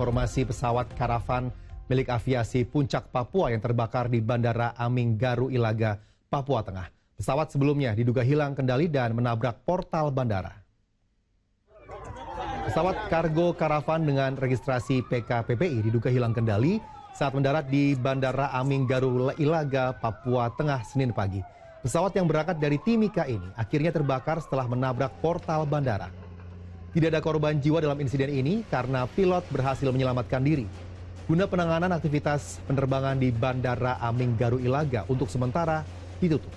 informasi pesawat karavan milik aviasi Puncak Papua yang terbakar di Bandara Aming Garu Ilaga, Papua Tengah. Pesawat sebelumnya diduga hilang kendali dan menabrak portal bandara. Pesawat kargo karavan dengan registrasi PKPPI diduga hilang kendali saat mendarat di Bandara Aming Garu Ilaga, Papua Tengah, Senin pagi. Pesawat yang berangkat dari Timika ini akhirnya terbakar setelah menabrak portal bandara. Tidak ada korban jiwa dalam insiden ini karena pilot berhasil menyelamatkan diri. Guna penanganan aktivitas penerbangan di Bandara Aming Garu Ilaga untuk sementara ditutup.